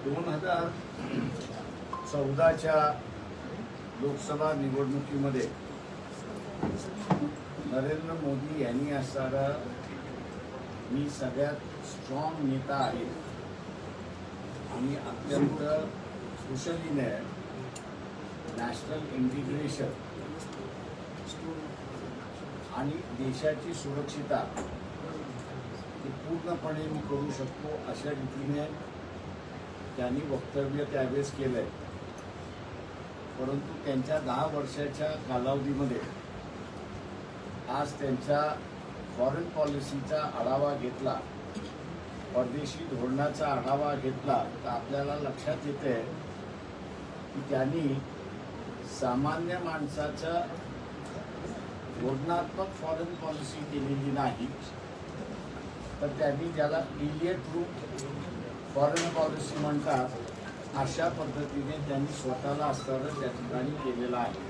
2014च्या लोकसभा निवडणुकीमध्ये नरेंद्र मोदी यांनी असणारा मी सगळ्यात स्ट्रॉंग नेता आहे आणि अत्यंत कुशलीने नॅशनल इंटिग्रेशन आणि देशाची सुरक्षितता ही पूर्णपणे मी करू शकतो अशा रीतीने त्यांनी वक्तव्य त्यावेळेस केलंय। परंतु त्यांच्या 10 वर्षाच्या कालावधीमध्ये आज त्यांच्या फॉरेन पॉलिसीचा आढावा घेतला, परदेशी धोरणाचा आढावा घेतला तर आपल्याला लक्षात येते की त्यांनी सामान्य माणसाचं धोरणात्मक फॉरेन पॉलिसी केलेली नाही, तर त्यांनी ज्याला इलियट रूट फॉरेन पॉलिसी म्हणतात अशा पद्धतीने त्यांनी स्वतःला असणारं त्या ठिकाणी केलेलं आहे।